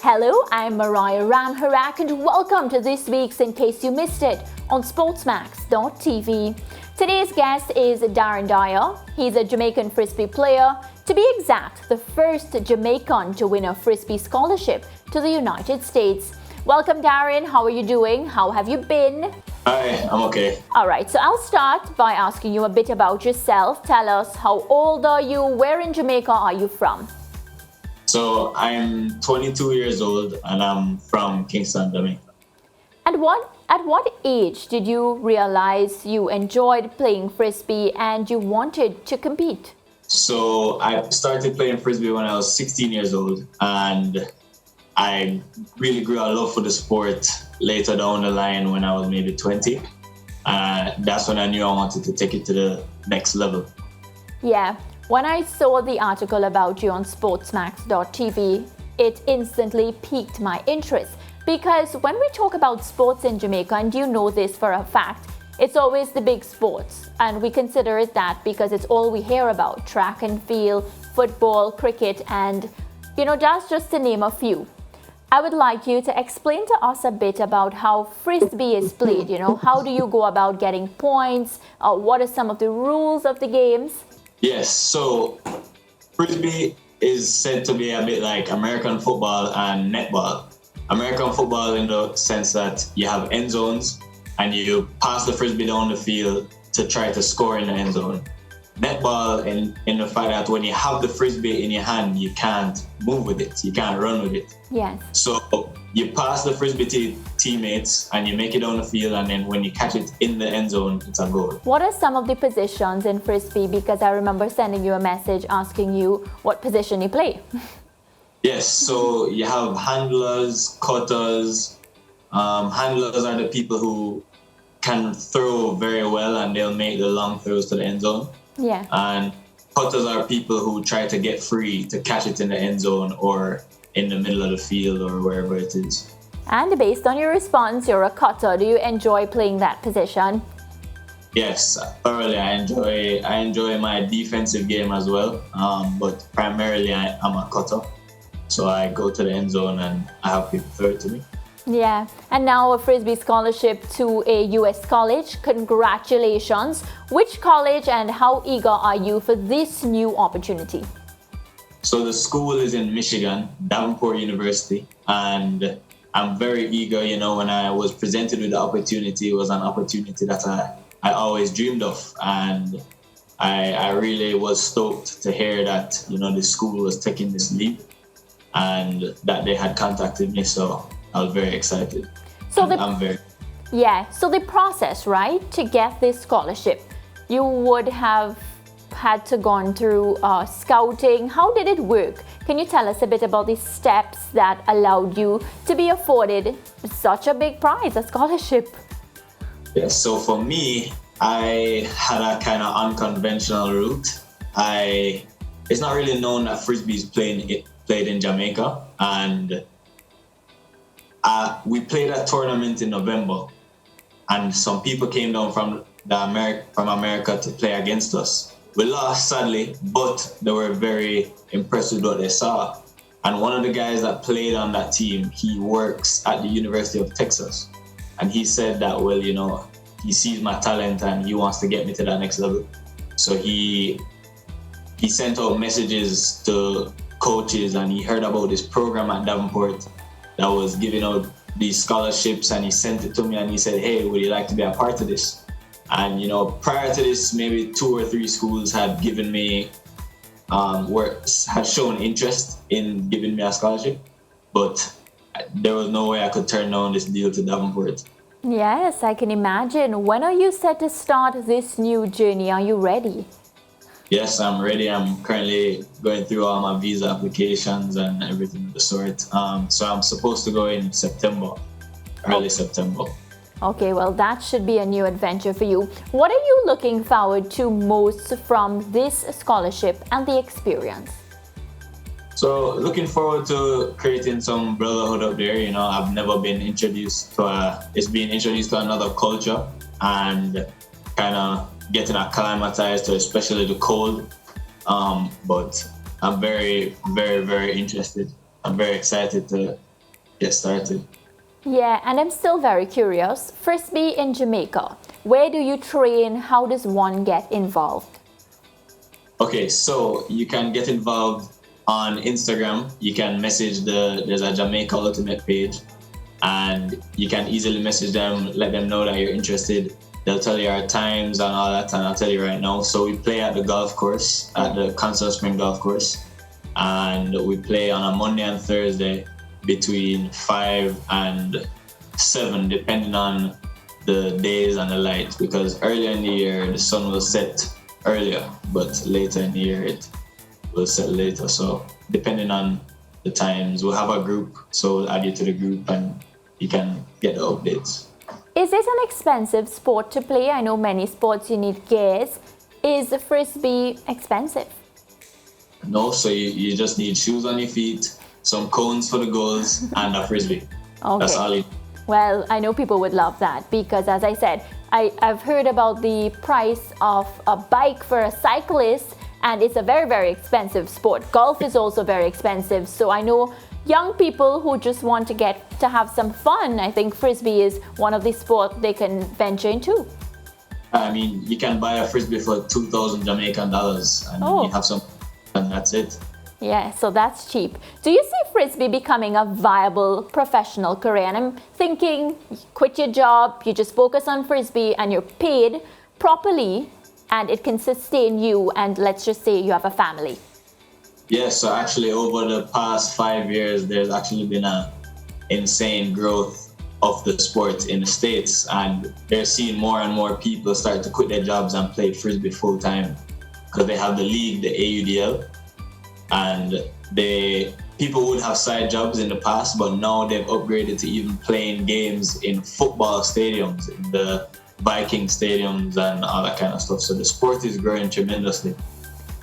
Hello, I'm Mariah Ramharack and welcome to this week's In Case You Missed It on SportsMax.tv. Today's guest is Darren Dyer. He's a Jamaican frisbee player. To be exact, the first Jamaican to win a frisbee scholarship to the United States. Welcome, Darren. How are you doing? How have you been? Hi, I'm okay. All right, so I'll start by asking you a bit about yourself. Tell us, how old are you? Where in Jamaica are you from? So I'm 22 years old and I'm from Kingston, Jamaica. And at what age did you realize you enjoyed playing frisbee and you wanted to compete? So I started playing frisbee when I was 16 years old, and I really grew a love for the sport later down the line when I was maybe 20. That's when I knew I wanted to take it to the next level. Yeah, when I saw the article about you on SportsMax.tv, it instantly piqued my interest. Because when we talk about sports in Jamaica, and you know this for a fact, it's always the big sports. And we consider it that because it's all we hear about: track and field, football, cricket, and, that's just to name a few. I would like you to explain to us a bit about how frisbee is played. How do you go about getting points? What are some of the rules of the games? Yes, so frisbee is said to be a bit like American football and netball. American football in the sense that you have end zones and you pass the frisbee down the field to try to score in the end zone. Netball in the fact that when you have the frisbee in your hand, you can't move with it, you can't run with it. Yes. So you pass the frisbee to teammates and you make it down the field, and then when you catch it in the end zone, it's a goal. What are some of the positions in frisbee? Because I remember sending you a message asking you what position you play. Yes, so you have handlers, cutters. Handlers are the people who can throw very well and they'll make the long throws to the end zone. Yeah. And cutters are people who try to get free to catch it in the end zone or in the middle of the field or wherever it is. And based on your response, you're a cutter. Do you enjoy playing that position? Yes, thoroughly. I enjoy my defensive game as well. But primarily I'm a cutter. So I go to the end zone and I have people throw it to me. Yeah, and now a frisbee scholarship to a US college. Congratulations. Which college and how eager are you for this new opportunity? So the school is in Michigan, Davenport University, and I'm very eager. When I was presented with the opportunity, it was an opportunity that I always dreamed of, and I really was stoked to hear that, the school was taking this leap and that they had contacted me, so I was very excited. So the process, right, to get this scholarship, you would have had to gone through scouting. How did it work? Can you tell us a bit about the steps that allowed you to be afforded such a big prize, a scholarship? Yes, so for me, I had a kind of unconventional route. It's not really known that frisbee is played in Jamaica, and we played a tournament in November, and some people came down from America to play against us. We lost, sadly, but they were very impressed with what they saw. And one of the guys that played on that team, he works at the University of Texas, and he said that, well, he sees my talent and he wants to get me to that next level. So he sent out messages to coaches, and he heard about this program at Davenport that was giving out these scholarships, and he sent it to me and he said, hey, would you like to be a part of this? And prior to this, maybe 2 or 3 schools had given me had shown interest in giving me a scholarship, but there was no way I could turn down this deal to Davenport. Yes, I can imagine. When are you set to start this new journey? Are you ready? Yes, I'm ready. I'm currently going through all my visa applications and everything of the sort. So I'm supposed to go in September, early September. Okay, well, that should be a new adventure for you. What are you looking forward to most from this scholarship and the experience? So looking forward to creating some brotherhood up there. I've never been introduced to it's being introduced to another culture and kind of getting acclimatized to especially the cold. But I'm very, very, very interested. I'm very excited to get started. Yeah, and I'm still very curious. Frisbee in Jamaica. Where do you train? How does one get involved? Okay, so you can get involved on Instagram. You can message there's a Jamaica Ultimate page, and you can easily message them, let them know that you're interested. They'll tell you our times and all that, and I'll tell you right now. So we play at the golf course, at the Constant Spring Golf Course, and we play on a Monday and Thursday between 5 and 7, depending on the days and the light, because earlier in the year the sun will set earlier, but later in the year it will set later. So depending on the times, we'll have a group, so we'll add you to the group and you can get the updates. Is it an expensive sport to play? I know many sports you need gears. Is Frisbee expensive? No, so you just need shoes on your feet, some cones for the goals, and a Frisbee. Okay. That's all you. Well, I know people would love that because, as I said, I've heard about the price of a bike for a cyclist, and it's a very, very expensive sport. Golf is also very expensive, so I know young people who just want to have some fun. I think Frisbee is one of the sports they can venture into. I mean, you can buy a Frisbee for 2,000 Jamaican dollars, and you have some, and that's it. Yeah, so that's cheap. Do you see Frisbee becoming a viable professional career? And I'm thinking, quit your job, you just focus on Frisbee, and you're paid properly, and it can sustain you, and let's just say you have a family. Yes, so actually over the past 5 years, there's actually been an insane growth of the sport in the States, and they're seeing more and more people start to quit their jobs and play Frisbee full time because they have the league, the AUDL, and people would have side jobs in the past, but now they've upgraded to even playing games in football stadiums, in the Viking stadiums and all that kind of stuff. So the sport is growing tremendously.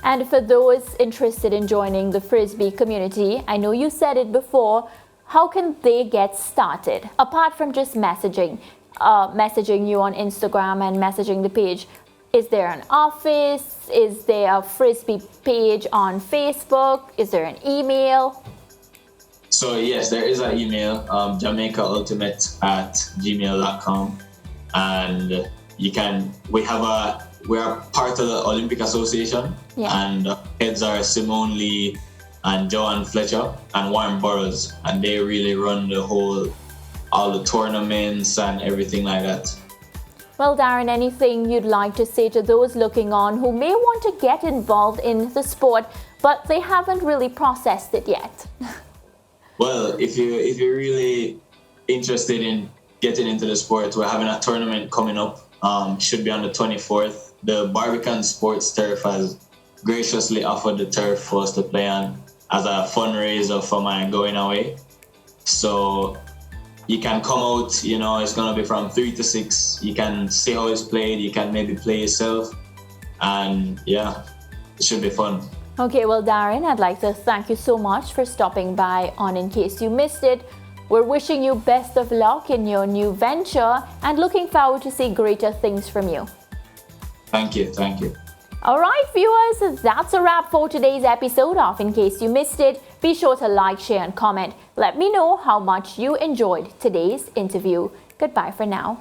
And for those interested in joining the Frisbee community, I know you said it before, how can they get started? Apart from just messaging you on Instagram and messaging the page, is there an office? Is there a Frisbee page on Facebook? Is there an email? So yes, there is an email, jamaicaultimate@gmail.com, and we are part of the Olympic Association, and heads are Simone Lee and Joanne Fletcher and Warren Burroughs, and they really run all the tournaments and everything like that. Well, Darren, anything you'd like to say to those looking on who may want to get involved in the sport, but they haven't really processed it yet? Well, if you're really interested in getting into the sport, we're having a tournament coming up. Should be on the 24th. The Barbican Sports Turf has graciously offered the turf for us to play on as a fundraiser for my going away. So you can come out, it's going to be from 3 to 6. You can see how it's played. You can maybe play yourself. And yeah, it should be fun. Okay, well, Darren, I'd like to thank you so much for stopping by on In Case You Missed It. We're wishing you best of luck in your new venture and looking forward to see greater things from you. Thank you. All right, viewers, that's a wrap for today's episode of In Case You Missed It. Be sure to like, share, and comment. Let me know how much you enjoyed today's interview. Goodbye for now.